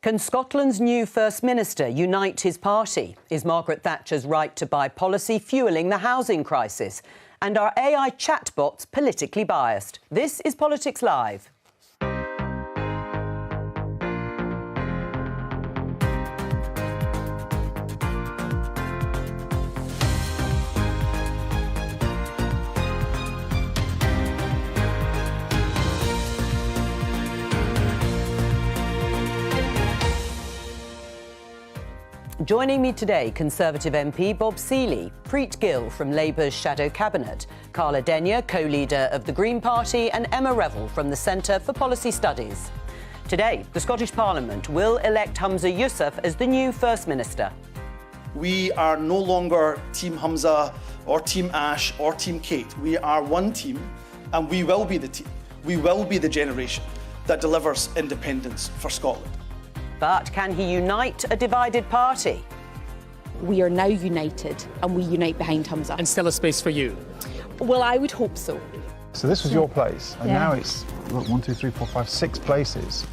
Can Scotland's new First Minister unite his party? Is Margaret Thatcher's right to buy policy fuelling the housing crisis? And are AI chatbots politically biased? This is Politics Live. Joining me today, Conservative MP Bob Seely, Preet Gill from Labour's Shadow Cabinet, Carla Denyer, co-leader of the Green Party, and Emma Revel from the Centre for Policy Studies. Today, the Scottish Parliament will elect Humza Yousaf as the new First Minister. We are no longer Team Humza or Team Ash or Team Kate. We are one team, and we will be the team. We will be the generation that delivers independence for Scotland. But can he unite a divided party? We are now united, and we unite behind Humza. And still a space for you? Well, I would hope so. So this was your place, and now it's, look, 1, 2, 3, 4, 5, 6 places.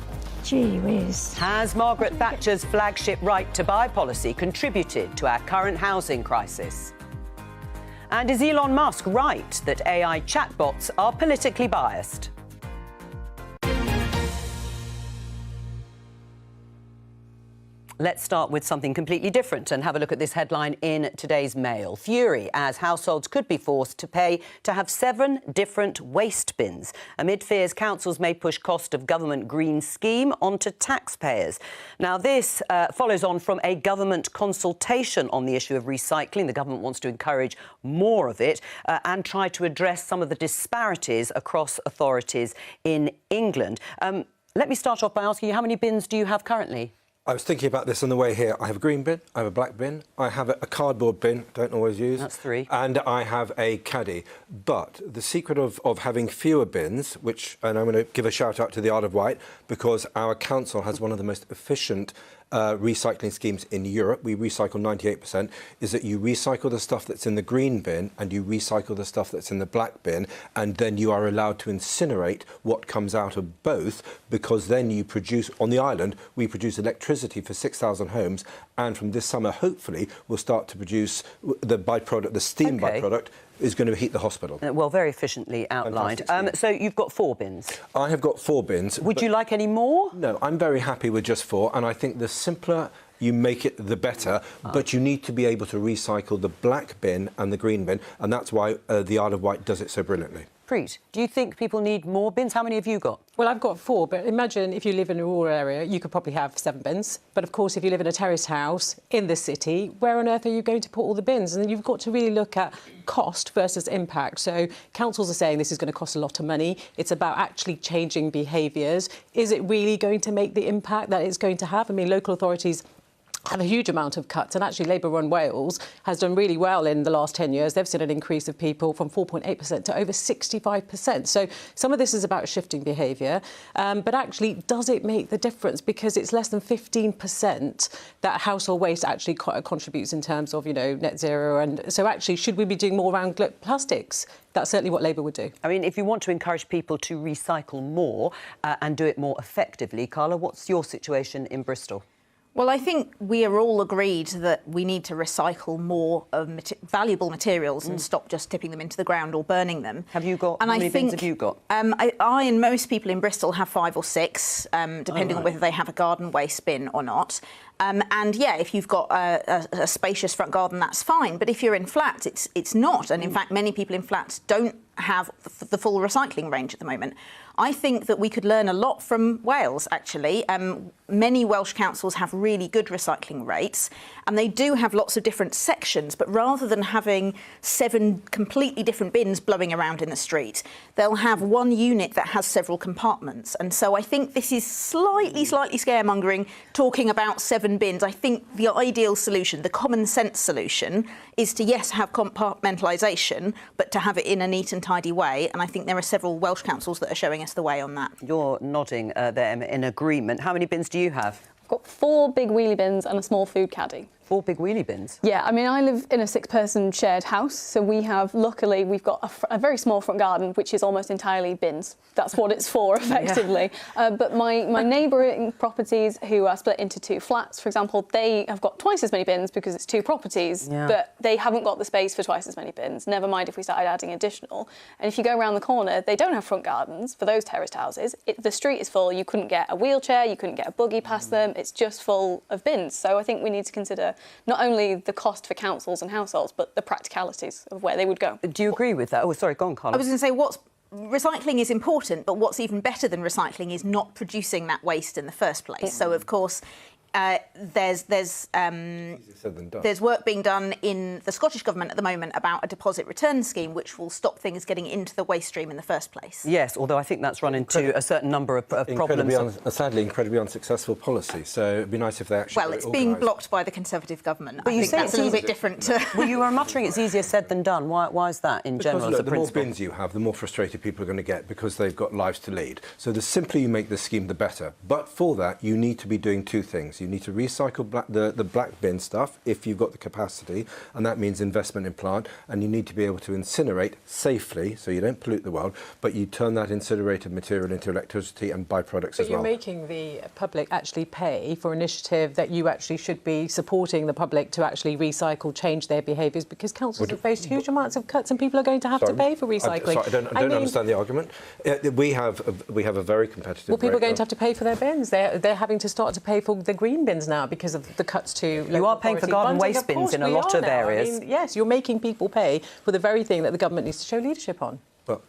Gee whiz. Has Margaret Thatcher's flagship right to buy policy contributed to our current housing crisis? And is Elon Musk right that AI chatbots are politically biased? Let's start with something completely different and have a look at this headline in today's Mail. Fury as households could be forced to pay to have 7 different waste bins. Amid fears councils may push cost of government green scheme onto taxpayers. Now, this follows on from a government consultation on the issue of recycling. The government wants to encourage more of it and try to address some of the disparities across authorities in England. Let me start off by asking you, how many bins do you have currently? I was thinking about this on the way here. I have a green bin, I have a black bin, I have a cardboard bin, don't always use. That's 3. And I have a caddy. But the secret of having fewer bins, and I'm going to give a shout out to the Isle of Wight, because our council has one of the most efficient recycling schemes in Europe. We recycle 98%, is that you recycle the stuff that's in the green bin and you recycle the stuff that's in the black bin, and then you are allowed to incinerate what comes out of both, because then you produce, on the island, we produce electricity for 6,000 homes, and from this summer, hopefully, we'll start to produce the byproduct, the steam byproduct, is going to heat the hospital. Well, very efficiently outlined. So you've got 4 bins? I have got 4 bins. Would you like any more? No, I'm very happy with just 4, and I think the simpler you make it, the better, but you need to be able to recycle the black bin and the green bin, and that's why the Isle of Wight does it so brilliantly. Preet, do you think people need more bins? How many have you got? Well, I've got 4, but imagine if you live in a rural area, you could probably have 7 bins. But of course, if you live in a terraced house in the city, where on earth are you going to put all the bins? And you've got to really look at cost versus impact. So councils are saying this is going to cost a lot of money. It's about actually changing behaviours. Is it really going to make the impact that it's going to have? I mean, local authorities have a huge amount of cuts, and actually Labour-run Wales has done really well in the last 10 years. They've seen an increase of people from 4.8% to over 65%. So some of this is about shifting behaviour, but actually, does it make the difference? Because it's less than 15% that household waste actually contributes in terms of, you know, net zero. And so actually, should we be doing more around plastics? That's certainly what Labour would do. I mean, if you want to encourage people to recycle more and do it more effectively, Carla, what's your situation in Bristol? Well, I think we are all agreed that we need to recycle more of valuable materials and stop just tipping them into the ground or burning them. How many bins have you got? I and most people in Bristol have 5 or 6, depending on whether they have a garden waste bin or not. And yeah, if you've got a spacious front garden, that's fine. But if you're in flats, it's not. And in fact, many people in flats don't have the full recycling range at the moment. I think that we could learn a lot from Wales, actually. Many Welsh councils have really good recycling rates, and they do have lots of different sections, but rather than having 7 completely different bins blowing around in the street, they'll have one unit that has several compartment's. And so I think this is slightly scaremongering, talking about 7 bins. I think the ideal solution, the common sense solution, is to, yes, have compartmentalisation, but to have it in a neat and tidy way. And I think there are several Welsh councils that are showing us the way on that. You're nodding there in agreement. How many bins do you have? I've got 4 big wheelie bins and a small food caddy. 4 big wheelie bins. Yeah, I mean, I live in a 6-person shared house, so luckily, we've got a very small front garden, which is almost entirely bins. That's what it's for, effectively. But my neighbouring properties, who are split into 2 flats, for example, they have got twice as many bins because it's 2 properties, but they haven't got the space for twice as many bins, never mind if we started adding additional. And if you go around the corner, they don't have front gardens for those terraced houses. The street is full. You couldn't get a wheelchair, you couldn't get a buggy past them. It's just full of bins. So I think we need to consider not only the cost for councils and households, but the practicalities of where they would go. Do you agree with that? Oh, sorry, go on, Carla. I was going to say, recycling is important, but what's even better than recycling is not producing that waste in the first place. So, of course, there's work being done in the Scottish Government at the moment about a deposit return scheme which will stop things getting into the waste stream in the first place. Yes, although I think that's run into a certain number of problems. Sadly, incredibly unsuccessful policy. So it'd be nice if they actually... Well, it's being blocked by the Conservative Government. But I think that's a little bit different to... Well, you were muttering it's easier said than done. Why is that in general as a the principle? more bins you have, the more frustrated people are going to get because they've got lives to lead. So the simpler you make the scheme, the better. But for that, you need to be doing 2 things. You need to recycle the black bin stuff if you've got the capacity, and that means investment in plant, and you need to be able to incinerate safely so you don't pollute the world, but you turn that incinerated material into electricity and byproducts as well. But you're making the public actually pay for an initiative that you actually should be supporting the public to actually recycle, change their behaviours, because councils have faced huge amounts of cuts and people are going to have to pay for recycling. I don't understand the argument. We have a very competitive... Well, people are going to have to pay for their bins. They're having to start to pay for the green bins now because of the cuts to... You are paying for garden waste bins in a lot of areas. I mean, yes, you're making people pay for the very thing that the government needs to show leadership on. Well,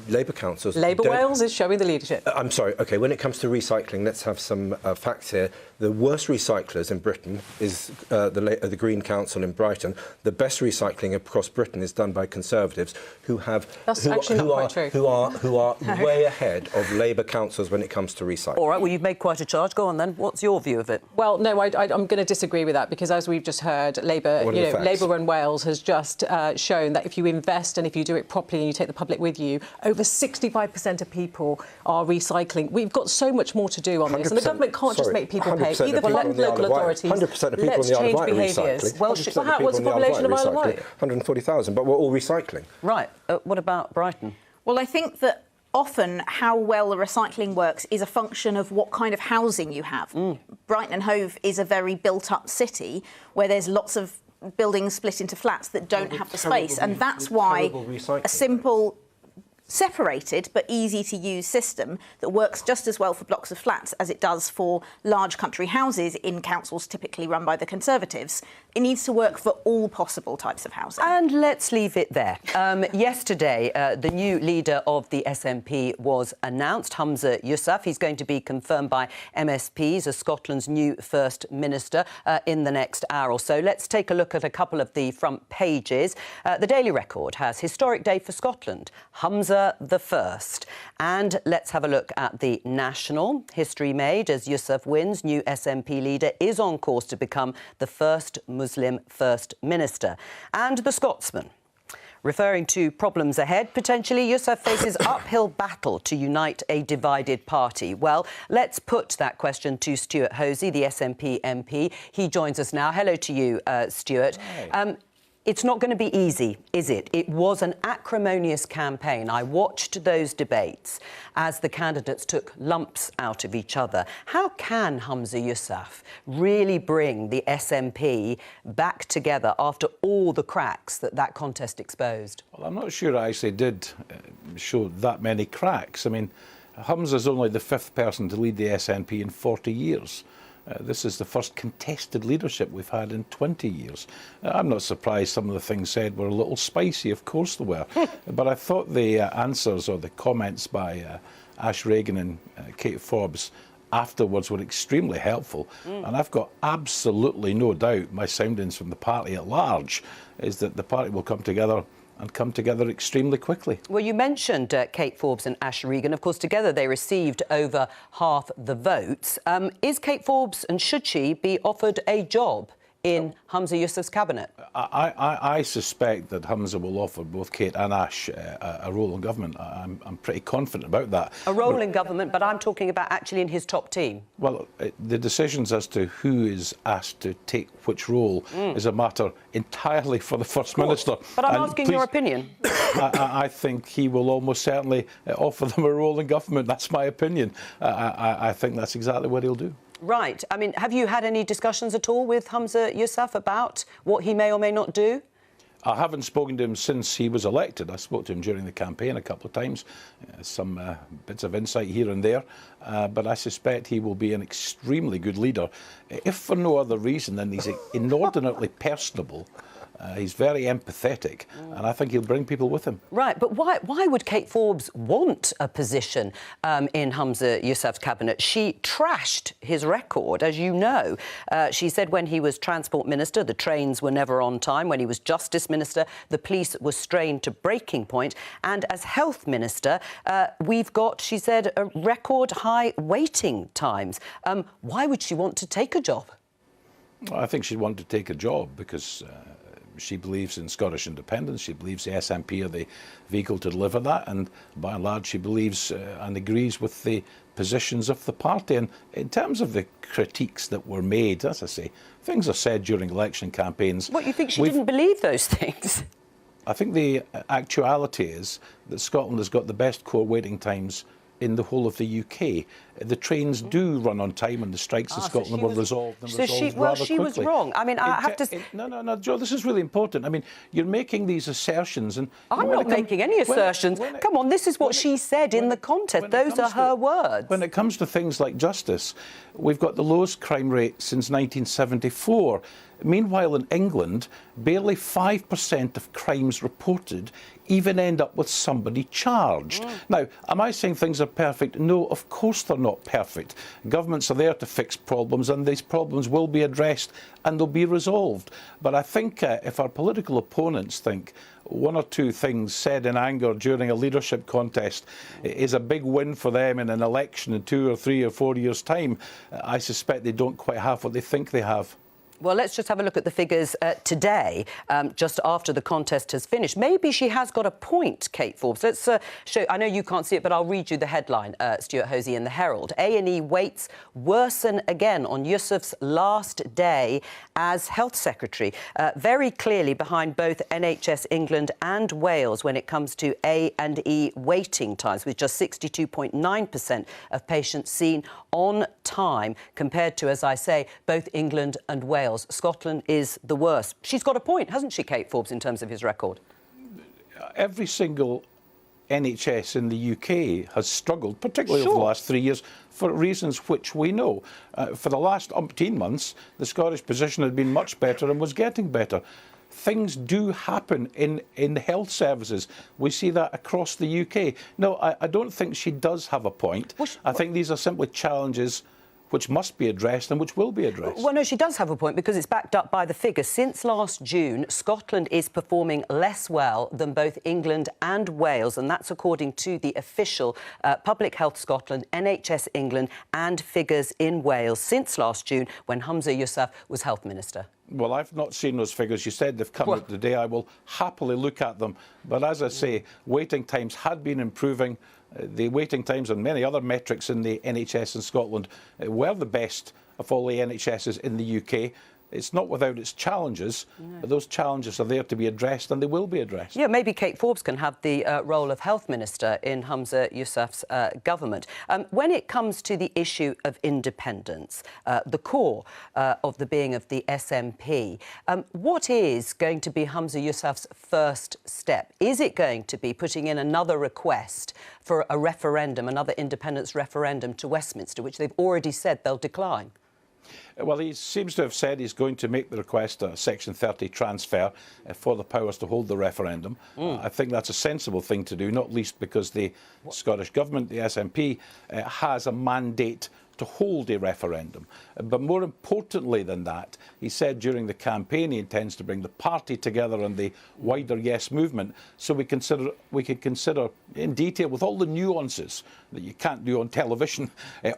Labour councils... Labour Wales is showing the leadership. I'm sorry. OK, when it comes to recycling, let's have some facts here. The worst recyclers in Britain is the Green Council in Brighton. The best recycling across Britain is done by Conservatives who are way ahead of Labour councils when it comes to recycling. All right, well, you've made quite a charge. Go on, then. What's your view of it? Well, no, I'm going to disagree with that because, as we've just heard, Labour in Wales has just shown that if you invest and if you do it properly and you take the public with you, over 65% of people are recycling. We've got so much more to do on this, and the government can't just make people pay. Either let local authorities, 100% of people in the Isle of Wight are recycling. Well, what's the population of Isle of Wight? 140,000, but we're all recycling. Right. What about Brighton? Well, I think that often how well the recycling works is a function of what kind of housing you have. Brighton and Hove is a very built-up city where there's lots of buildings split into flats that don't have the space, and that's why a simple separated but easy to use system that works just as well for blocks of flats as it does for large country houses in councils typically run by the Conservatives. It needs to work for all possible types of housing. And let's leave it there. Yesterday, the new leader of the SNP was announced, Humza Yousaf. He's going to be confirmed by MSPs as Scotland's new First Minister in the next hour or so. Let's take a look at a couple of the front pages. The Daily Record has Historic Day for Scotland, Humza the First. And let's have a look at the National. History made as Yousaf wins. New SNP leader is on course to become the first Muslim First Minister. And the Scotsman. Referring to problems ahead, potentially, Yousaf faces uphill battle to unite a divided party. Well, let's put that question to Stuart Hosey, the SNP MP. He joins us now. Hello to you, Stuart. Hey. It's not going to be easy, is it? It was an acrimonious campaign. I watched those debates as the candidates took lumps out of each other. How can Humza Yousaf really bring the SNP back together after all the cracks that contest exposed? Well, I'm not sure I actually did show that many cracks. I mean, Humza's only the 5th person to lead the SNP in 40 years. This is the first contested leadership we've had in 20 years. I'm not surprised some of the things said were a little spicy, of course they were. But I thought the answers or the comments by Ash Regan and Kate Forbes afterwards were extremely helpful. And I've got absolutely no doubt my soundings from the party at large is that the party will come together extremely quickly. Well, you mentioned Kate Forbes and Ash Regan. Of course, together they received over half the votes. Is Kate Forbes, and should she be offered a job in Humza Yousaf's cabinet? I suspect that Humza will offer both Kate and Ash a role in government. I'm pretty confident about that. A role in government, but I'm talking about actually in his top team. Well, the decisions as to who is asked to take which role is a matter entirely for the First Minister. But I'm asking your opinion. I think he will almost certainly offer them a role in government. That's my opinion. I think that's exactly what he'll do. Right. I mean, have you had any discussions at all with Humza Yousaf about what he may or may not do? I haven't spoken to him since he was elected. I spoke to him during the campaign a couple of times, some bits of insight here and there, but I suspect he will be an extremely good leader, if for no other reason than he's inordinately personable. He's very empathetic, and I think he'll bring people with him. Right, but why would Kate Forbes want a position in Humza Yousaf's cabinet? She trashed his record, as you know. She said when he was Transport Minister, the trains were never on time. When he was Justice Minister, the police were strained to breaking point. And as Health Minister, we've got, she said, a record high waiting times. Why would she want to take a job? Well, I think she'd want to take a job because she believes in Scottish independence. She believes the SNP are the vehicle to deliver that, and by and large she believes and agrees with the positions of the party. And in terms of the critiques that were made, as I say, things are said during election campaigns. What, you think she didn't believe those things? I think the actuality is that Scotland has got the best core waiting times in the whole of the UK. The trains do run on time, and the strikes in Scotland were resolved and resolved rather quickly. She was wrong. I mean, I have to... No, Joe, this is really important. I mean, you're making these assertions, and... I'm not making any assertions. Come on, this is what she said in the contest. Those are her words. When it comes to things like justice, we've got the lowest crime rate since 1974. Meanwhile, in England, barely 5% of crimes reported even end up with somebody charged. Now, am I saying things are perfect? No, of course they're not perfect. Governments are there to fix problems, and these problems will be addressed and they'll be resolved. But I think if our political opponents think one or two things said in anger during a leadership contest is a big win for them in an election in 2 or 3 or 4 years' time, I suspect they don't quite have what they think they have. Well, let's just have a look at the figures today, just after the contest has finished. Maybe she has got a point, Kate Forbes. Let's show... I know you can't see it, but I'll read you the headline, Stuart Hosey in the Herald. A&E waits worsen again on Yousaf's last day as Health Secretary. Very clearly behind both NHS England and Wales when it comes to A&E waiting times, with just 62.9% of patients seen on time, compared to, as I say, both England and Wales. Scotland is the worst. She's got a point, hasn't she, Kate Forbes, in terms of his record? Every single NHS in the UK has struggled, particularly over the last 3 years, for reasons which we know. For the last umpteen months, the Scottish position had been much better and was getting better. Things do happen in health services. We see that across the UK. No, I don't think she does have a point. I think these are simply challenges which must be addressed and which will be addressed. Well, no, she does have a point, because it's backed up by the figures. Since last June, Scotland is performing less well than both England and Wales, and that's according to the official Public Health Scotland, NHS England and figures in Wales since last June, when Humza Yousaf was Health Minister. Well, I've not seen those figures. You said they've come out today. I will happily look at them. But as I say, waiting times had been improving. The waiting times on many other metrics in the NHS in Scotland were the best of all the NHSs in the UK. It's not without its challenges, but those challenges are there to be addressed, and they will be addressed. Yeah, maybe Kate Forbes can have the role of Health Minister in Humza Yousaf's government. When it comes to the issue of independence, the core of the being of the SNP, what is going to be Humza Yousaf's first step? Is it going to be putting in another request for a referendum, another independence referendum to Westminster, which they've already said they'll decline? Well, he seems to have said he's going to make the request a Section 30 transfer for the powers to hold the referendum. I think that's a sensible thing to do, not least because the Scottish Government, the SNP, has a mandate to hold a referendum. But more importantly than that, he said during the campaign he intends to bring the party together and the wider Yes movement, so we can consider in detail, with all the nuances that you can't do on television,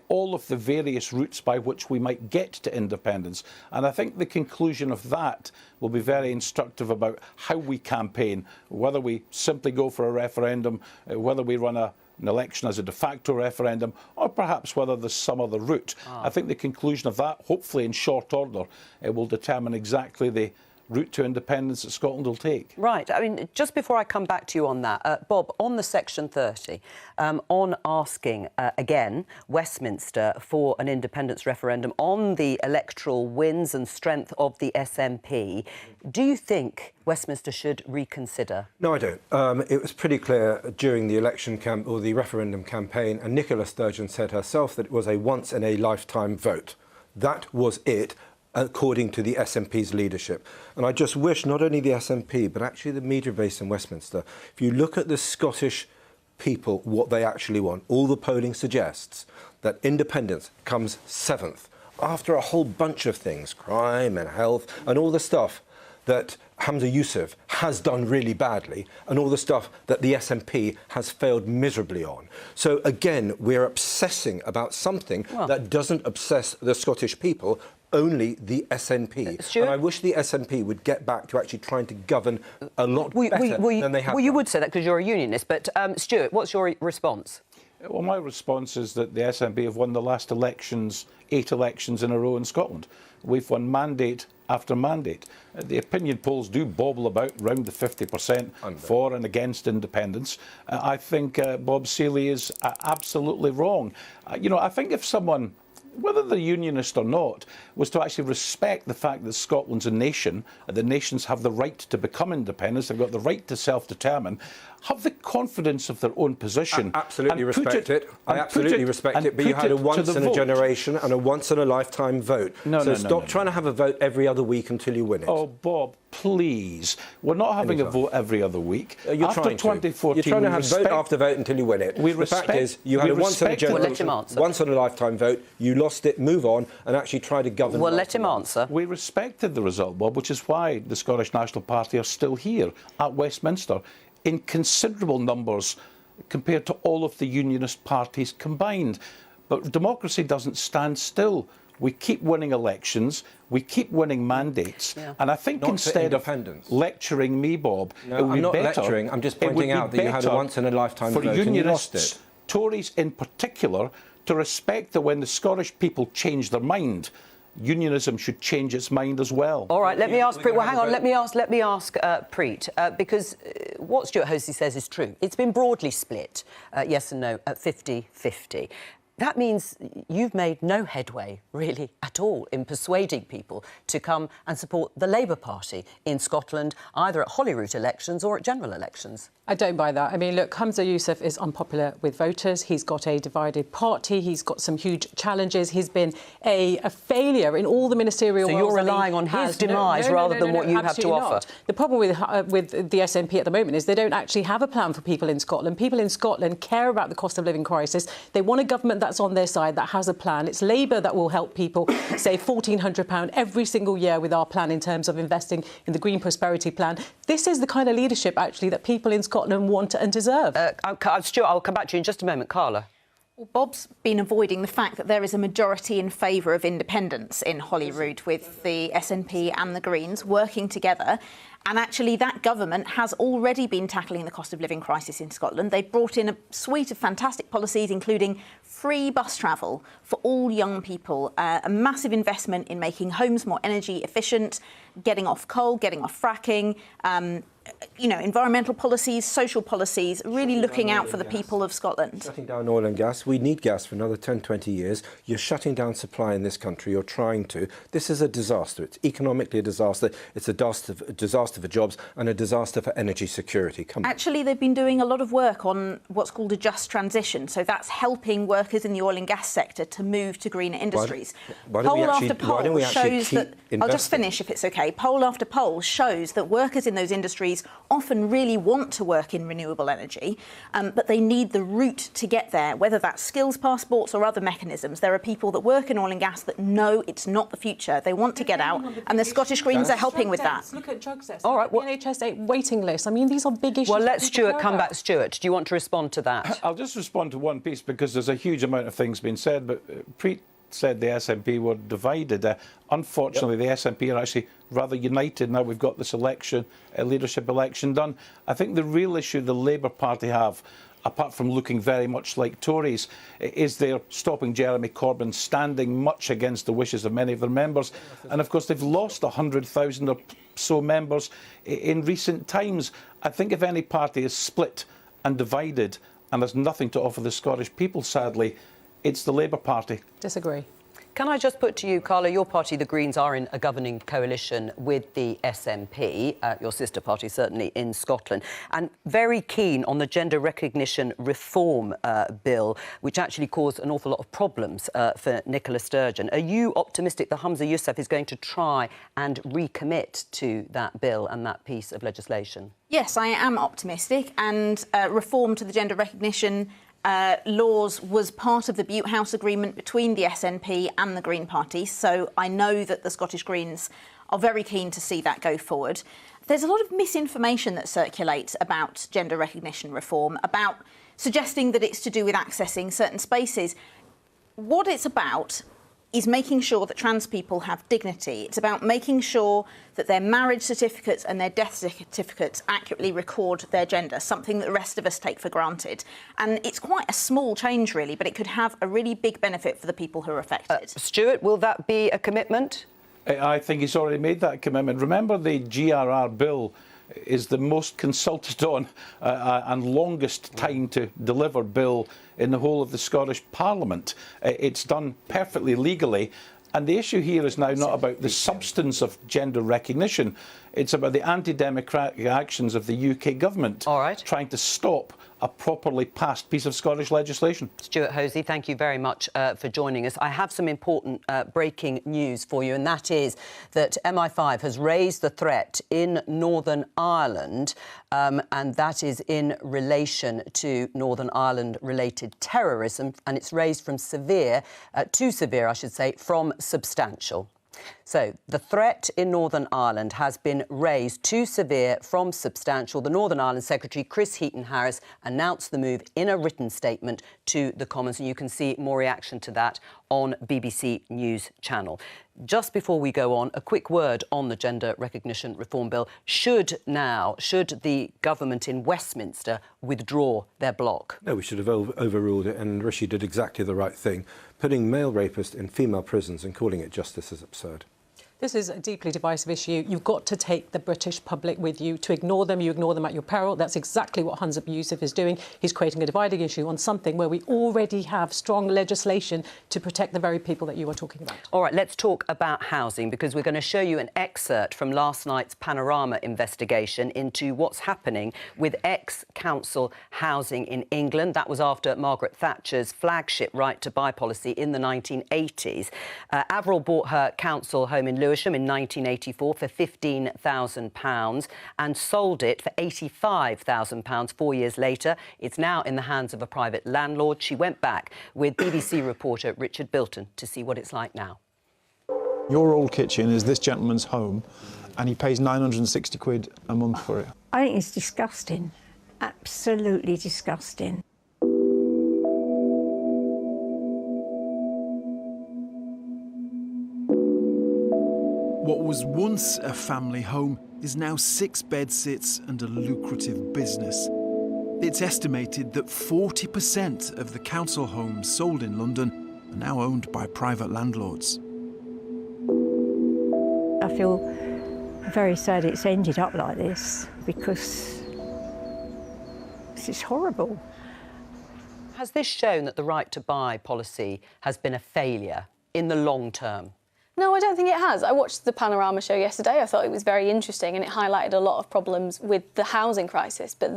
all of the various routes by which we might get to independence. And I think the conclusion of that will be very instructive about how we campaign, whether we simply go for a referendum, whether we run an election as a de facto referendum, or perhaps whether there's some other route. I think the conclusion of that, hopefully in short order, will determine exactly the route to independence that Scotland will take. Right. I mean, just before I come back to you on that, Bob, on the Section 30, on asking, again, Westminster for an independence referendum on the electoral wins and strength of the SNP, do you think Westminster should reconsider? No, I don't. It was pretty clear during the election or the referendum campaign, and Nicola Sturgeon said herself that it was a once-in-a-lifetime vote. That was it, according to the SNP's leadership. And I just wish not only the SNP, but actually the media base in Westminster, if you look at the Scottish people, what they actually want, all the polling suggests that independence comes 7th, after a whole bunch of things, crime and health and all the stuff that Humza Yousaf has done really badly, and all the stuff that the SNP has failed miserably on. So again, we're obsessing about something that doesn't obsess the Scottish people, only the SNP. And I wish the SNP would get back to actually trying to govern a lot better than they have. Well, you would say that because you're a unionist, but Stuart, what's your response? Well, my response is that the SNP have won the last elections, 8 elections in a row in Scotland. We've won mandate after mandate. The opinion polls do bobble about around the 50% for and against independence. I think Bob Seely is absolutely wrong. You know, I think if someone, whether they're unionist or not, was to actually respect the fact that Scotland's a nation, and the nations have the right to become independent, they've got the right to self-determine, have the confidence of their own position. I absolutely respect it. I absolutely respect it, but you had a once-in-a-generation and a once-in-a-lifetime vote. So stop trying to have a vote every other week until you win it. Oh, Bob, please. We're not having a vote every other week. You're after trying 2014, You're trying to have vote after vote until you win it. The fact is, you had a once-in-a-generation, once-in-a-lifetime vote, you lost it, move on, and actually try to govern. Well, let him answer. We respected the result, Bob, which is why the Scottish National Party are still here at Westminster in considerable numbers compared to all of the unionist parties combined. But democracy doesn't stand still. We keep winning elections, we keep winning mandates, and I think instead of lecturing me, Bob, it would be better. I'm not lecturing, I'm just pointing out that you had a once-in-a-lifetime vote and you lost it. Tories in particular, to respect that when the Scottish people change their mind, unionism should change its mind as well. All right, let me ask Preet. Well, hang on, let me ask Preet, because what Stuart Hosey says is true. It's been broadly split, yes and no, at 50-50. That means you've made no headway, really, at all in persuading people to come and support the Labour Party in Scotland, either at Holyrood elections or at general elections. I don't buy that. I mean, look, Humza Yousaf is unpopular with voters. He's got a divided party. He's got some huge challenges. He's been a failure in all the ministerial roles. So you're relying on his demise rather than what you have to offer? The problem with the SNP at the moment is they don't actually have a plan for people in Scotland. People in Scotland care about the cost of living crisis. They want a government that's on their side, that has a plan. It's Labour that will help people save £1,400 every single year with our plan in terms of investing in the Green Prosperity Plan. This is the kind of leadership, actually, that people in Scotland want and deserve. Stuart, I'll come back to you in just a moment. Carla. Well, Bob's been avoiding the fact that there is a majority in favour of independence in Holyrood, with the SNP and the Greens working together. And actually, that government has already been tackling the cost of living crisis in Scotland. They've brought in a suite of fantastic policies, including free bus travel for all young people, a massive investment in making homes more energy efficient, getting off coal, getting off fracking, you know, environmental policies, social policies, really looking out for the people of Scotland. Shutting down oil and gas. We need gas for another 10, 20 years. You're shutting down supply in this country. You're trying to. This is a disaster. It's economically a disaster. It's a disaster for jobs and a disaster for energy security. Actually, they've been doing a lot of work on what's called a just transition. So that's helping workers in the oil and gas sector to move to greener industries. Poll after poll shows that... I'll just finish if it's OK. Poll after poll shows that workers in those industries families often really want to work in renewable energy, but they need the route to get there, whether that's skills passports or other mechanisms. There are people that work in oil and gas that know it's not the future. They want to get out, and the Scottish Greens are helping with that. Look at drugs deaths. All right, The NHS waiting list. I mean, these are big issues. Well, let that people Stuart care come about. back. Stuart, do you want to respond to that? I'll just respond to one piece because there's a huge amount of things being said, but Preet said the SNP were divided. Unfortunately, the SNP are actually rather united now we've got this election, leadership election done. I think the real issue the Labour Party have, apart from looking very much like Tories, is they're stopping Jeremy Corbyn standing much against the wishes of many of their members. And of course, they've lost 100,000 or so members in recent times. I think if any party is split and divided and has nothing to offer the Scottish people, sadly, it's the Labour Party. Disagree. Can I just put to you, Carla, your party, the Greens, are in a governing coalition with the SNP, your sister party certainly in Scotland, and very keen on the gender recognition reform bill, which actually caused an awful lot of problems for Nicola Sturgeon. Are you optimistic that Humza Yousaf is going to try and recommit to that bill and that piece of legislation? Yes, I am optimistic, and reform to the gender recognition laws was part of the Butte House agreement between the SNP and the Green Party, so I know that the Scottish Greens are very keen to see that go forward. There's a lot of misinformation that circulates about gender recognition reform, about suggesting that it's to do with accessing certain spaces. What it's about is making sure that trans people have dignity. It's about making sure that their marriage certificates and their death certificates accurately record their gender, something that the rest of us take for granted. And it's quite a small change, really, but it could have a really big benefit for the people who are affected. Stuart, will that be a commitment? I think he's already made that commitment. Remember, the GRR bill is the most consulted on and longest time to deliver bill in the whole of the Scottish Parliament. It's done perfectly legally. And the issue here is now not about the substance of gender recognition. It's about the anti-democratic actions of the UK government trying to stop a properly passed piece of Scottish legislation. Stuart Hosey, thank you very much for joining us. I have some important breaking news for you, and that is that MI5 has raised the threat in Northern Ireland, and that is in relation to Northern Ireland-related terrorism, and it's raised from severe, to severe, I should say, from substantial. So, the threat in Northern Ireland has been raised to severe from substantial. The Northern Ireland Secretary, Chris Heaton-Harris, announced the move in a written statement to the Commons, and you can see more reaction to that on BBC News Channel. Just before we go on, a quick word on the Gender Recognition Reform Bill. Should the government in Westminster withdraw their block? No, we should have overruled it, and Rishi did exactly the right thing. Putting male rapists in female prisons and calling it justice is absurd. This is a deeply divisive issue. You've got to take the British public with you. To ignore them, you ignore them at your peril. That's exactly what Humza Yousaf is doing. He's creating a dividing issue on something where we already have strong legislation to protect the very people that you are talking about. All right, let's talk about housing, because we're going to show you an excerpt from last night's Panorama investigation into what's happening with ex-council housing in England. That was after Margaret Thatcher's flagship right to buy policy in the 1980s. Avril bought her council home in Lewisham in 1984 for £15,000 and sold it for £85,000 4 years later. It's now in the hands of a private landlord. She went back with BBC reporter Richard Bilton to see what it's like now. Your old kitchen is this gentleman's home, and he pays 960 quid a month for it. I think it's disgusting. Absolutely disgusting. What was once a family home is now 6 bedsits and a lucrative business. It's estimated that 40% of the council homes sold in London are now owned by private landlords. I feel very sad it's ended up like this, because it's horrible. Has this shown that the right to buy policy has been a failure in the long term? No, I don't think it has. I watched the Panorama show yesterday. I thought it was very interesting, and it highlighted a lot of problems with the housing crisis. But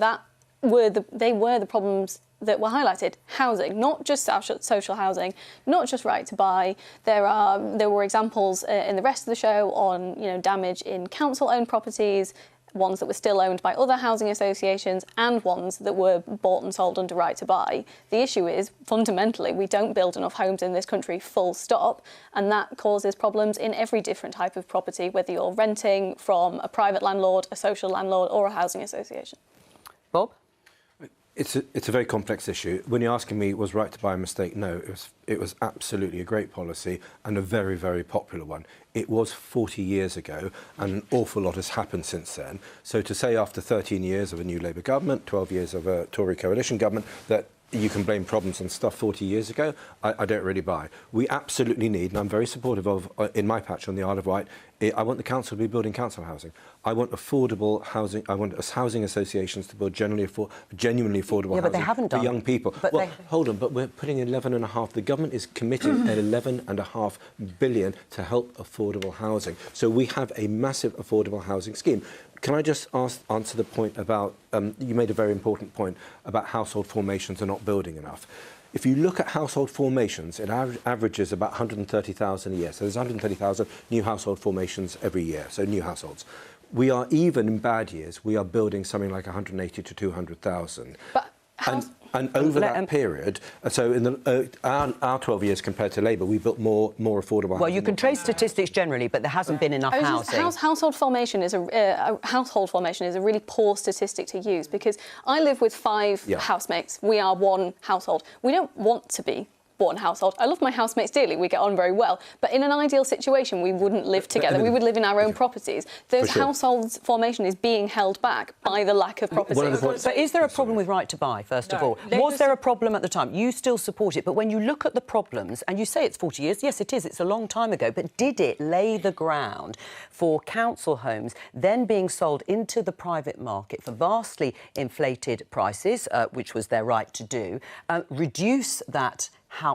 they were the problems that were highlighted. Housing, not just social housing, not just right to buy. There were examples in the rest of the show on damage in council-owned properties, ones that were still owned by other housing associations and ones that were bought and sold under right to buy. The issue is, fundamentally, we don't build enough homes in this country, full stop, and that causes problems in every different type of property, whether you're renting from a private landlord, a social landlord or a housing association. Bob? It's a very complex issue. When you're asking me, was Right to Buy a mistake? No, it was absolutely a great policy and a very, very popular one. It was 40 years ago, and an awful lot has happened since then. So to say after 13 years of a new Labour government, 12 years of a Tory coalition government, that you can blame problems on stuff 40 years ago, I don't really buy. We absolutely need, and I'm very supportive of, in my patch on the Isle of Wight, I want the council to be building council housing. I want affordable housing. I want us housing associations to build genuinely affordable but housing they haven't done for young people. But Hold on, but we're putting 11.5. The government is committing 11.5 billion to help affordable housing. So we have a massive affordable housing scheme. Can I just answer the point about, you made a very important point about household formations are not building enough. If you look at household formations, it averages about 130,000 a year. So there's 130,000 new household formations every year, so new households. We are, even in bad years, we are building something like 180 to 200,000. And over that period, so in our 12 years compared to Labour, we built more affordable housing. Well, you can trace statistics generally, but there hasn't been enough housing. Household formation is a really poor statistic to use, because I live with 5 housemates. We are one household. We don't want to be one household. I love my housemates dearly. We get on very well. But in an ideal situation, we wouldn't live together. We would live in our own properties. Those household formation is being held back by the lack of properties. But is there a problem with Right to Buy, first of all? Was there a problem at the time? You still support it, but when you look at the problems, and you say it's 40 years, yes, it is. It's a long time ago. But did it lay the ground for council homes then being sold into the private market for vastly inflated prices, which was their right to do, reduce that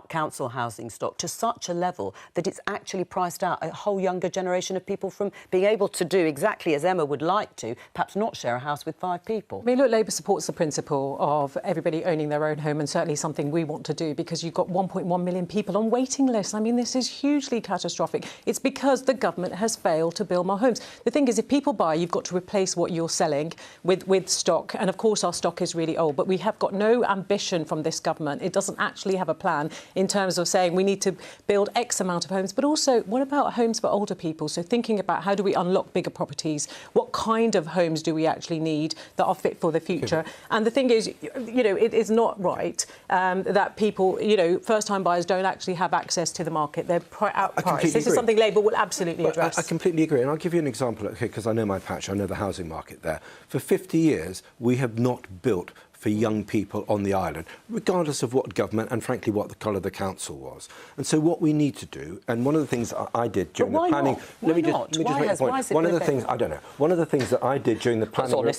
council housing stock to such a level that it's actually priced out a whole younger generation of people from being able to do exactly as Emma would like to, perhaps not share a house with 5 people? I mean, look, Labour supports the principle of everybody owning their own home, and certainly something we want to do, because you've got 1.1 million people on waiting lists. I mean, this is hugely catastrophic. It's because the government has failed to build more homes. The thing is, if people buy, you've got to replace what you're selling with stock. And, of course, our stock is really old. But we have got no ambition from this government. It doesn't actually have a plan in terms of saying we need to build X amount of homes, but also what about homes for older people? So thinking about how do we unlock bigger properties? What kind of homes do we actually need that are fit for the future? And the thing is, you know, it is not right that people, you know, first-time buyers don't actually have access to the market. They're outpriced. This is something Labour will absolutely address. I completely agree, and I'll give you an example, because I know my patch, I know the housing market there. For 50 years, we have not built for young people on the island, regardless of what government and, frankly, what the colour of the council was. And so what we need to do, and one of the things I did during the planning... Let me just make a point. One of the things, I don't know, one of the things that I did during the planning...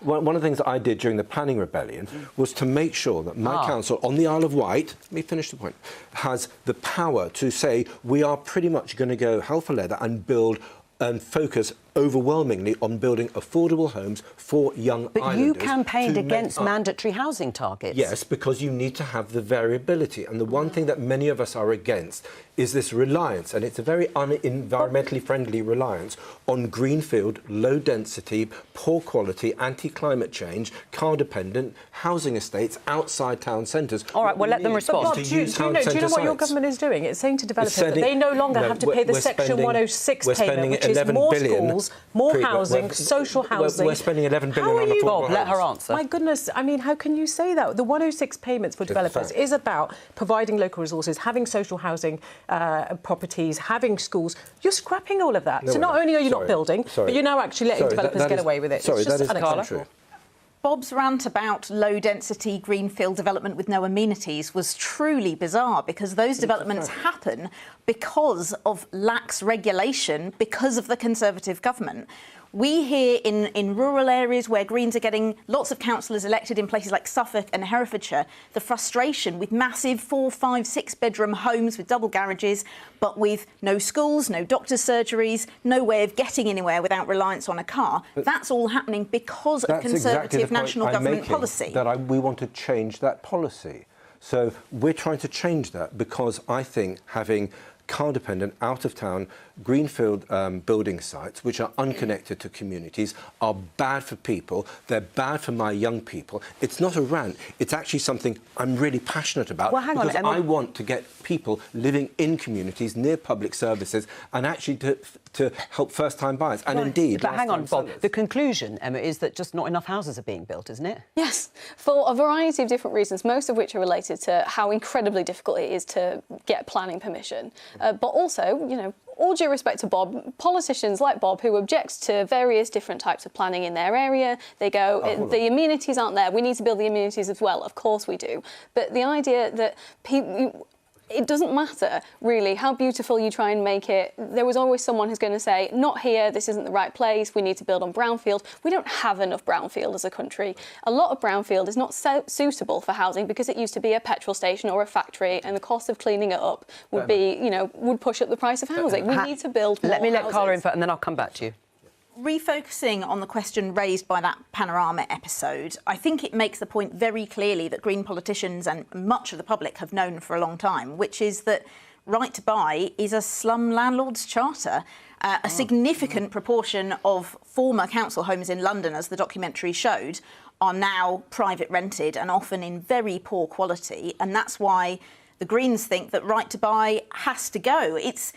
One of the things that I did during the planning rebellion was to make sure that my council on the Isle of Wight, let me finish the point, has the power to say we are pretty much going to go hell for leather and build and focus overwhelmingly on building affordable homes for young islanders. But you campaigned against mandatory housing targets. Yes, because you need to have the variability. And the one thing that many of us are against is this reliance, and it's a very un-environmentally friendly reliance, on greenfield, low-density, poor quality, anti-climate change, car-dependent housing estates outside town centres. All right, well, let them respond. Do you know what your government is doing? It's saying to developers that they no longer have to pay the Section 106 payment, which is more schools, more housing, social housing. We're spending 11 billion on affordable Bob, let her answer. My goodness, I mean, how can you say that? The 106 payments for developers is about providing local resources, having social housing properties, having schools. You're scrapping all of that. So not only are you not building, but you're now actually letting developers get away with it. Sorry, it's just unacceptable. Bob's rant about low-density greenfield development with no amenities was truly bizarre, because those developments happen because of lax regulation, because of the Conservative government. We hear in rural areas where Greens are getting lots of councillors elected in places like Suffolk and Herefordshire, the frustration with massive 4, 5, 6-bedroom homes with double garages, but with no schools, no doctors' surgeries, no way of getting anywhere without reliance on a car. That's all happening because of Conservative national government policy. That we want to change that policy. So we're trying to change that because I think having car-dependent, out-of-town, greenfield building sites, which are unconnected to communities, are bad for people. They're bad for my young people. It's not a rant. It's actually something I'm really passionate about. Well, hang on, because Emma. I want to get people living in communities near public services and actually to help first-time buyers. And indeed, But hang on, last-time Bob. sellers. The conclusion, Emma, is that just not enough houses are being built, isn't it? Yes, for a variety of different reasons, most of which are related to how incredibly difficult it is to get planning permission. But also, you know, all due respect to Bob, politicians like Bob who object to various different types of planning in their area, they go, the amenities aren't there, we need to build the amenities as well. Of course we do. But the idea that people... It doesn't matter, really, how beautiful you try and make it. There was always someone who's going to say, not here, this isn't the right place, we need to build on brownfield. We don't have enough brownfield as a country. A lot of brownfield is not suitable for housing because it used to be a petrol station or a factory, and the cost of cleaning it up would be, you know, would push up the price of housing. We need to build more Let me let houses. Carla in first, and then I'll come back to you. Refocusing on the question raised by that Panorama episode, I think it makes the point very clearly that Green politicians and much of the public have known for a long time, which is that Right to Buy is a slum landlord's charter. A significant proportion of former council homes in London, as the documentary showed, are now private rented and often in very poor quality. And that's why the Greens think that Right to Buy has to go. It's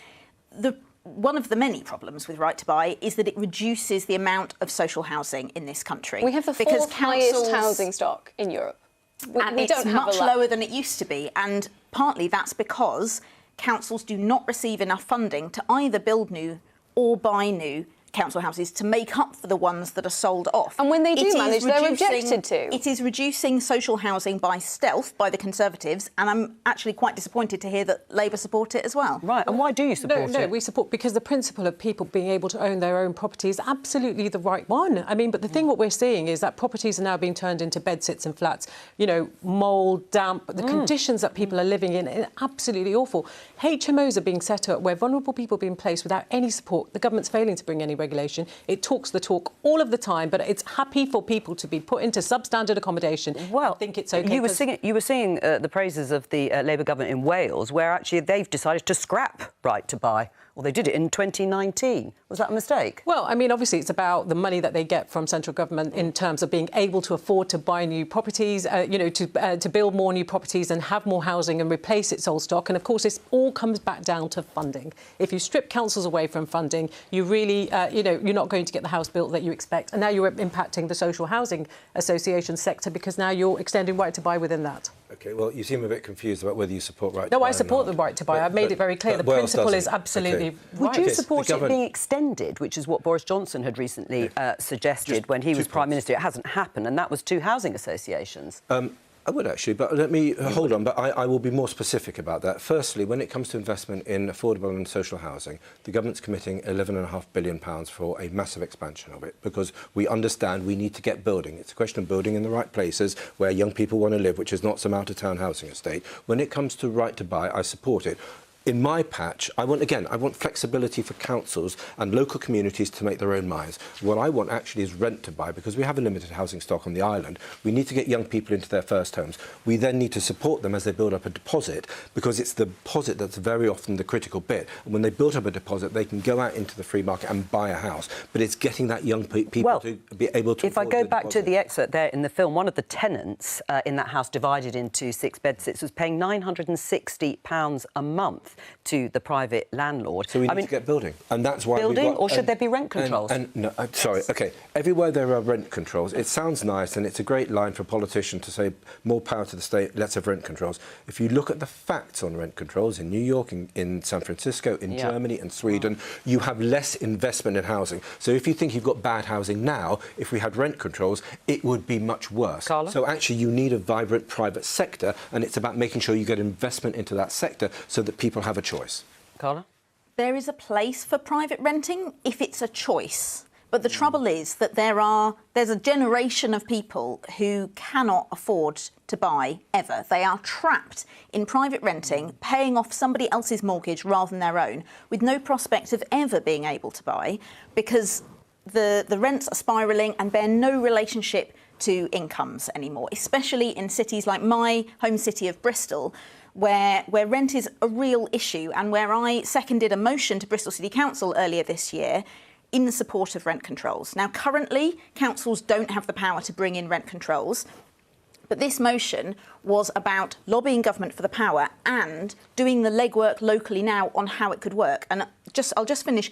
one of the many problems with Right to Buy is that it reduces the amount of social housing in this country. We have the fourth highest housing stock in Europe. And we it's don't have much lower than it used to be. And partly that's because councils do not receive enough funding to either build new or buy new council houses to make up for the ones that are sold off. And when they do manage, they're objected to. It is reducing social housing by stealth by the Conservatives, and I'm actually quite disappointed to hear that Labour support it as well. Right, and why do you support it? No, we support because the principle of people being able to own their own property is absolutely the right one. I mean, but the thing what we're seeing is that properties are now being turned into bedsits and flats. You know, mould, damp, the conditions that people are living in are absolutely awful. HMOs are being set up where vulnerable people are being placed without any support. The government's failing to bring any regulation. It talks the talk all of the time, but it's happy for people to be put into substandard accommodation. Well, I think it's okay. You were singing the praises of the Labour government in Wales, where actually they've decided to scrap Right to Buy. Well, they did it in 2019. Was that a mistake? Well, I mean, obviously it's about the money that they get from central government in terms of being able to afford to buy new properties, you know, to build more new properties and have more housing and replace its old stock. And of course, this all comes back down to funding. If you strip councils away from funding, you really, you know, you're not going to get the house built that you expect. And now you're impacting the social housing association sector because now you're extending Right to Buy within that. OK, well, you seem a bit confused about whether you support Right to Buy. No, I support the Right to Buy. I've made it very clear. The principle is absolutely right. Would you support it being extended, which is what Boris Johnson had recently suggested when he was Prime Minister? It hasn't happened, and that was 2 housing associations. I would actually, but let me hold on. But I will be more specific about that. Firstly, when it comes to investment in affordable and social housing, the government's committing £11.5 billion for a massive expansion of it because we understand we need to get building. It's a question of building in the right places where young people want to live, which is not some out-of-town housing estate. When it comes to Right to Buy, I support it. In my patch, I want flexibility for councils and local communities to make their own minds. What I want actually is Rent to Buy, because we have a limited housing stock on the island. We need to get young people into their first homes. We then need to support them as they build up a deposit, because it's the deposit that's very often the critical bit. And when they build up a deposit, they can go out into the free market and buy a house. But it's getting that young people to be able to If I go back to the excerpt there in the film, one of the tenants in that house divided into 6 bedsits was paying £960 a month to the private landlord. So we need to get building, and that's why building, or should there be rent controls? No, sorry. OK, everywhere there are rent controls, it sounds nice, and it's a great line for a politician to say more power to the state. Let's have rent controls. If you look at the facts on rent controls in New York, in San Francisco, in Germany, and Sweden, you have less investment in housing. So if you think you've got bad housing now, if we had rent controls, it would be much worse. Carla? So actually, you need a vibrant private sector, and it's about making sure you get investment into that sector so that people have a choice. Carla? There is a place for private renting if it's a choice. But the trouble is that there's a generation of people who cannot afford to buy ever. They are trapped in private renting, paying off somebody else's mortgage rather than their own, with no prospect of ever being able to buy because the rents are spiralling and bear no relationship to incomes anymore, especially in cities like my home city of Bristol, where rent is a real issue, and where I seconded a motion to Bristol City Council earlier this year in the support of rent controls. Now, currently, councils don't have the power to bring in rent controls, but this motion was about lobbying government for the power and doing the legwork locally now on how it could work. And I'll just finish.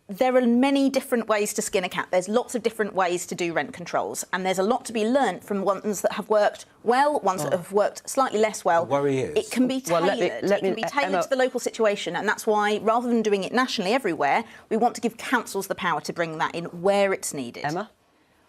There are many different ways to skin a cat. There's lots of different ways to do rent controls, and there's a lot to be learnt from ones that have worked well, ones that have worked slightly less well. The worry is... It can be tailored. It can be tailored to the local situation, and that's why, rather than doing it nationally everywhere, we want to give councils the power to bring that in where it's needed. Emma?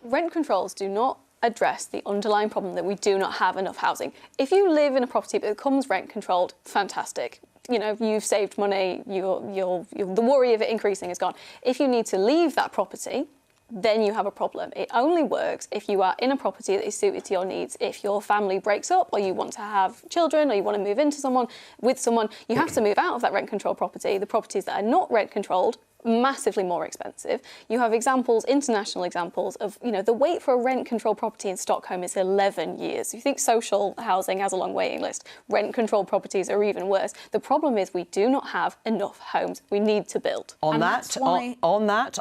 Rent controls do not address the underlying problem that we do not have enough housing. If you live in a property that becomes rent controlled, fantastic. You know, you've saved money, the worry of it increasing is gone. If you need to leave that property, then you have a problem. It only works if you are in a property that is suited to your needs. If your family breaks up, or you want to have children, or you want to move into with someone, you have to move out of that rent controlled property. The properties that are not rent controlled, massively more expensive. You have examples, international examples of, you know, the wait for a rent controlled property in Stockholm is 11 years. You think social housing has a long waiting list. Rent controlled properties are even worse. The problem is we do not have enough homes. We need to build. On that,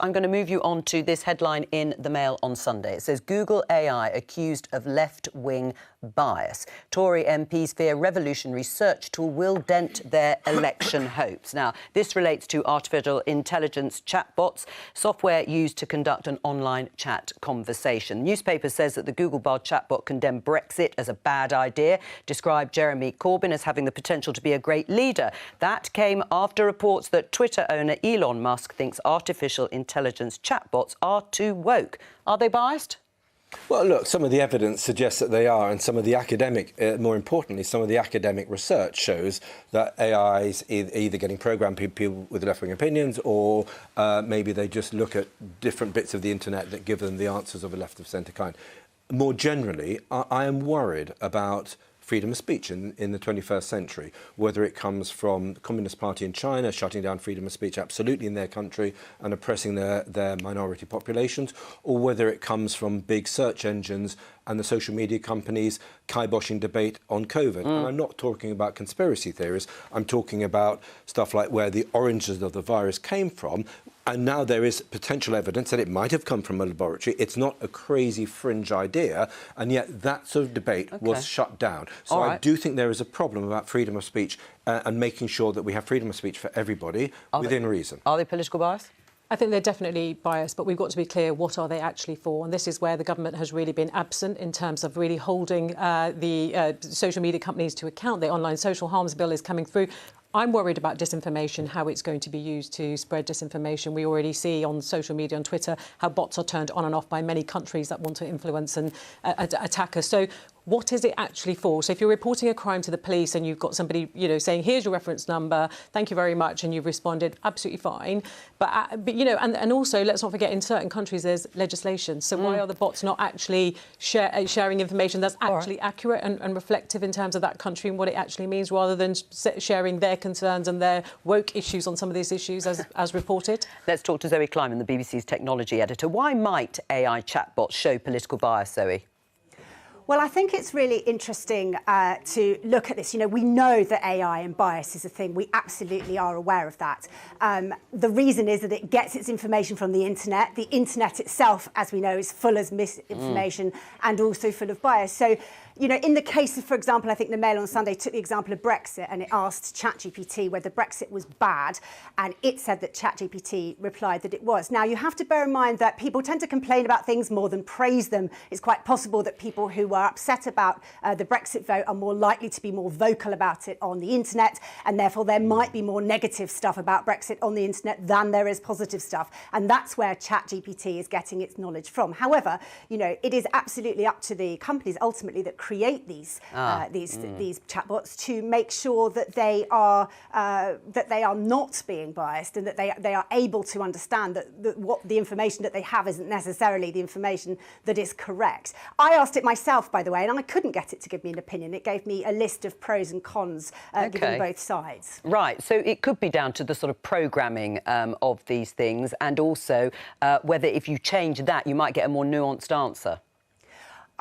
I'm going to move you on to this headline in the Mail on Sunday. It says Google AI accused of left-wing bias. Tory MPs fear revolutionary search tool will dent their election hopes. Now, this relates to artificial intelligence chatbots, software used to conduct an online chat conversation. The newspaper says that the Google Bard chatbot condemned Brexit as a bad idea, described Jeremy Corbyn as having the potential to be a great leader. That came after reports that Twitter owner Elon Musk thinks artificial intelligence chatbots are too woke. Are they biased? Well, look, some of the evidence suggests that they are, and some of the academic, more importantly, some of the academic research shows that AI is either getting programmed people with left-wing opinions, or maybe they just look at different bits of the internet that give them the answers of a left-of-centre kind. More generally, I am worried about freedom of speech in the 21st century, whether it comes from the Communist Party in China shutting down freedom of speech absolutely in their country and oppressing their minority populations, or whether it comes from big search engines and the social media companies kiboshing debate on COVID. And I'm not talking about conspiracy theories. I'm talking about stuff like where the origins of the virus came from. And now there is potential evidence that it might have come from a laboratory. It's not a crazy fringe idea, and yet that sort of debate was shut down. So I do think there is a problem about freedom of speech and making sure that we have freedom of speech for everybody within reason. Are they political bias? I think they're definitely biased, but we've got to be clear, what are they actually for? And this is where the government has really been absent in terms of really holding the social media companies to account. The online social harms bill is coming through. I'm worried about disinformation, how it's going to be used to spread disinformation. We already see on social media, on Twitter, how bots are turned on and off by many countries that want to influence and attack us. So what is it actually for? So if you're reporting a crime to the police and you've got somebody, you know, saying, here's your reference number, thank you very much, and you've responded, absolutely fine. But you know, and also, let's not forget, in certain countries, there's legislation. So why are the bots not actually sharing information that's actually accurate and reflective in terms of that country and what it actually means, rather than sharing their concerns and their woke issues on some of these issues as reported? Let's talk to Zoe Kleiman, the BBC's technology editor. Why might AI chatbots show political bias, Zoe? Well, I think it's really interesting to look at this. You know, we know that AI and bias is a thing. We absolutely are aware of that. The reason is that it gets its information from the internet. The internet itself, as we know, is full of misinformation and also full of bias. So, you know, in the case of, for example, I think the Mail on Sunday took the example of Brexit, and it asked ChatGPT whether Brexit was bad, and it said that ChatGPT replied that it was. Now, you have to bear in mind that people tend to complain about things more than praise them. It's quite possible that people who are upset about the Brexit vote are more likely to be more vocal about it on the internet, and therefore there might be more negative stuff about Brexit on the internet than there is positive stuff. And that's where ChatGPT is getting its knowledge from. However, you know, it is absolutely up to the companies ultimately that create these chatbots to make sure that they are not being biased, and that they are able to understand that what the information that they have isn't necessarily the information that is correct. I asked it myself, by the way, and I couldn't get it to give me an opinion. It gave me a list of pros and cons given both sides. Right, so it could be down to the sort of programming of these things, and also whether if you change that, you might get a more nuanced answer.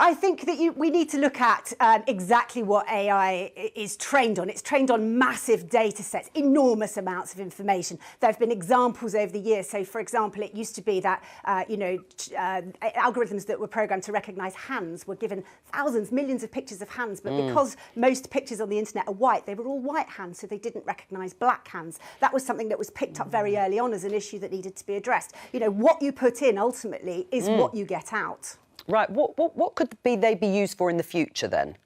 I think that we need to look at exactly what AI is trained on. It's trained on massive data sets, enormous amounts of information. There have been examples over the years. So, for example, it used to be that, algorithms that were programmed to recognise hands were given thousands, millions of pictures of hands. But because most pictures on the internet are white, they were all white hands, so they didn't recognise black hands. That was something that was picked up very early on as an issue that needed to be addressed. You know, what you put in ultimately is what you get out. Right. What could they be used for in the future then?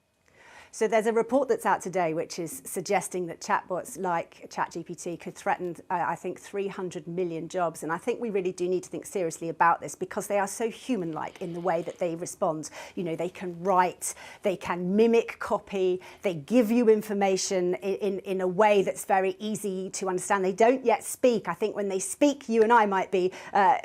So there's a report that's out today which is suggesting that chatbots like ChatGPT could threaten, I think, 300 million jobs. And I think we really do need to think seriously about this because they are so human-like in the way that they respond. You know, they can write, they can mimic copy, they give you information in a way that's very easy to understand. They don't yet speak. I think when they speak, you and I might be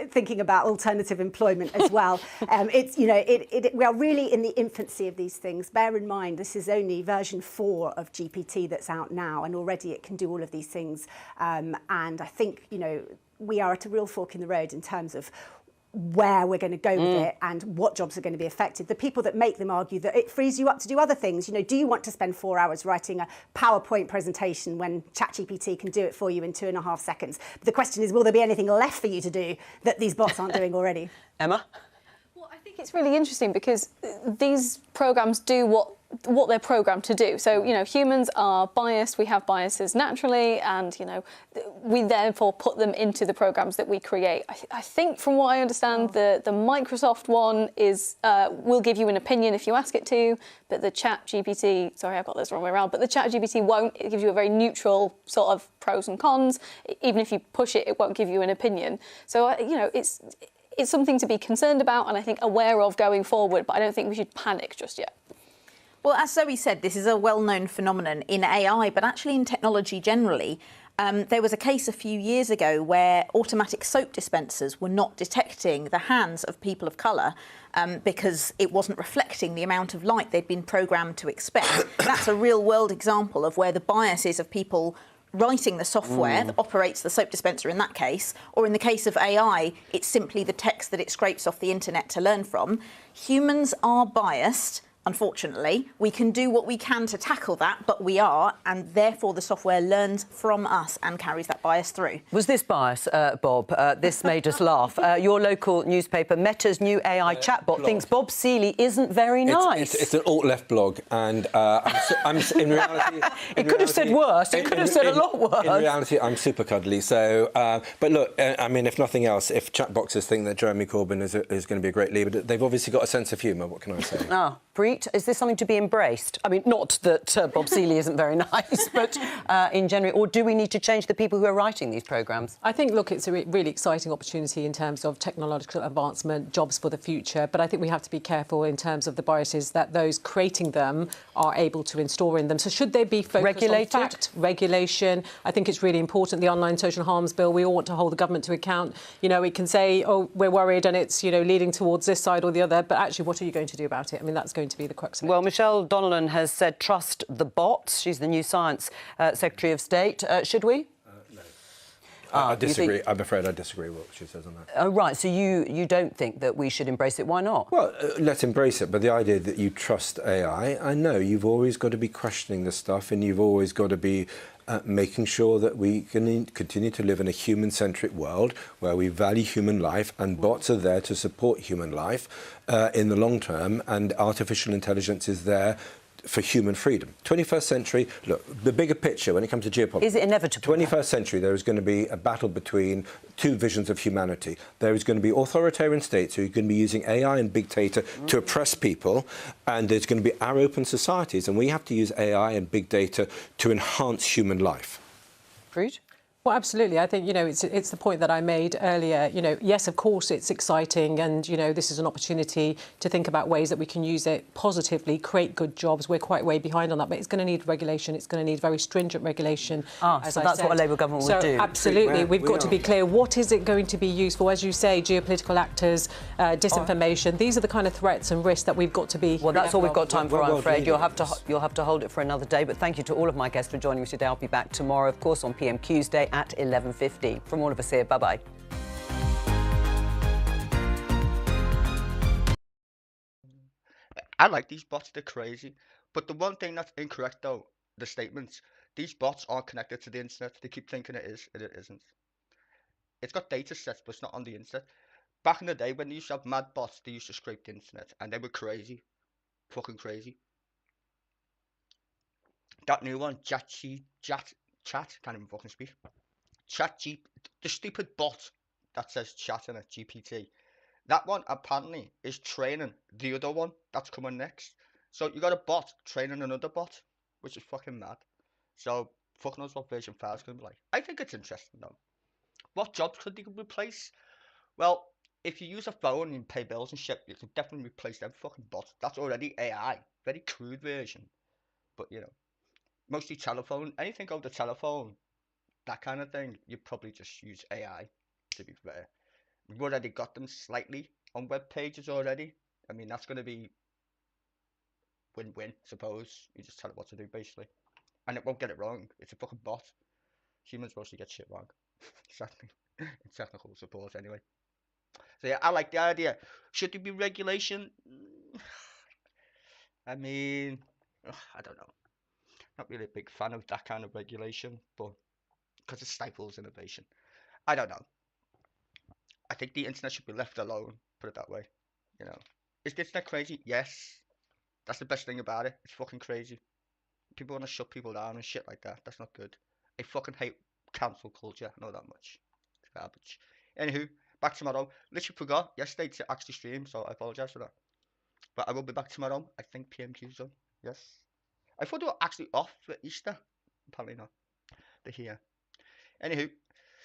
thinking about alternative employment as well. We are really in the infancy of these things. Bear in mind, this is only version 4 of GPT that's out now, and already it can do all of these things. And I think, you know, we are at a real fork in the road in terms of where we're going to go with it and what jobs are going to be affected. The people that make them argue that it frees you up to do other things. You know, do you want to spend 4 hours writing a PowerPoint presentation when ChatGPT can do it for you in 2.5 seconds? But the question is, will there be anything left for you to do that these bots aren't doing already? Emma? Well, I think it's really interesting because these programs do what they're programmed to do. So, you know, humans are biased, we have biases naturally, and, you know, we therefore put them into the programs that we create. I think from what I understand, the Microsoft one is, will give you an opinion if you ask it to, but the ChatGPT, sorry, I got this wrong way around, but the ChatGPT won't. It gives you a very neutral sort of pros and cons. Even if you push it, it won't give you an opinion. So, you know, it's something to be concerned about and I think aware of going forward, but I don't think we should panic just yet. Well, as Zoe said, this is a well-known phenomenon in AI, but actually in technology generally. There was a case a few years ago where automatic soap dispensers were not detecting the hands of people of colour because it wasn't reflecting the amount of light they'd been programmed to expect. That's a real-world example of where the biases of people writing the software that operates the soap dispenser in that case, or in the case of AI, it's simply the text that it scrapes off the internet to learn from. Humans are biased. Unfortunately, we can do what we can to tackle that, but we are, and therefore the software learns from us and carries that bias through. Was this bias, Bob? This made us laugh. Your local newspaper, Meta's new AI chatbot, thinks Bob Seeley isn't very nice. It's an alt-left blog, and I'm in reality... It could have said worse. It could have said a lot worse. In reality, I'm super cuddly. So, but look, I mean, if nothing else, if chatboxers think that Jeremy Corbyn is going to be a great leader, they've obviously got a sense of humour. What can I say? Preet, is this something to be embraced? I mean, not that Bob Seeley isn't very nice, but in general, or do we need to change the people who are writing these programmes? I think, look, it's a really exciting opportunity in terms of technological advancement, jobs for the future, but I think we have to be careful in terms of the biases that those creating them are able to install in them. So should they be focused on fact, regulation? I think it's really important. The Online Social Harms Bill, we all want to hold the government to account. You know, it can say, oh, we're worried and it's, you know, leading towards this side or the other, but actually, what are you going to do about it? I mean, that's going to be the crux of it. Well, Michelle Donnellan has said trust the bots. She's the new Science Secretary of State. Should we? No. I disagree. I'm afraid I disagree with what she says on that. Oh, right. So you don't think that we should embrace it. Why not? Well, let's embrace it. But the idea that you trust AI, I know you've always got to be questioning the stuff and you've always got to be making sure that we can continue to live in a human-centric world where we value human life and bots are there to support human life in the long term, and artificial intelligence is there for human freedom. 21st century, look, the bigger picture when it comes to geopolitics... Is it inevitable? 21st century, there is going to be a battle between two visions of humanity. There is going to be authoritarian states who are going to be using AI and big data to oppress people, and there's going to be our open societies, and we have to use AI and big data to enhance human life. Preet? Well, absolutely. I think, you know, it's the point that I made earlier. You know, yes, of course, it's exciting and, you know, this is an opportunity to think about ways that we can use it positively, create good jobs. We're quite way behind on that, but it's going to need regulation. It's going to need very stringent regulation. So that's what a Labour government would do. Absolutely. We've got to be clear. What is it going to be used for? As you say, geopolitical actors, disinformation. These are the kind of threats and risks that we've got to be... Well, that's all we've got time for, I'm afraid. You'll have to hold it for another day. But thank you to all of my guests for joining me today. I'll be back tomorrow, of course, on PMQ's Day at 11:50. From all of us here, bye-bye. I like these bots, they're crazy. But the one thing that's incorrect though, the statements, these bots aren't connected to the internet. They keep thinking it is, and it isn't. It's got data sets, but it's not on the internet. Back in the day when they used to have mad bots, they used to scrape the internet, and they were crazy. Fucking crazy. That new one, chat, can't even fucking speak. The stupid bot that says chat in it, GPT. That one apparently is training the other one that's coming next. So you got a bot training another bot, which is fucking mad. So fuck knows what version 5 is going to be like. I think it's interesting though. What jobs could they replace? Well, if you use a phone and pay bills and shit, you can definitely replace them fucking bots. That's already AI. Very crude version. But you know, mostly telephone. Anything over the telephone, that kind of thing, you probably just use AI, to be fair. We've already got them slightly on web pages already. I mean, that's going to be win-win, suppose. You just tell it what to do, basically. And it won't get it wrong. It's a fucking bot. Humans mostly get shit wrong. Exactly. In technical support, anyway. So yeah, I like the idea. Should there be regulation? I mean, I don't know. Not really a big fan of that kind of regulation, but because it stifles innovation. I don't know. I think the internet should be left alone, put it that way. You know. Is the internet crazy? Yes. That's the best thing about it. It's fucking crazy. People want to shut people down and shit like that. That's not good. I fucking hate cancel culture. I know that much. It's garbage. Anywho, back tomorrow. Literally forgot yesterday to actually stream, so I apologise for that. But I will be back tomorrow. I think PMQ's done. Yes. I thought they were actually off for Easter. Apparently not. They're here. Anywho,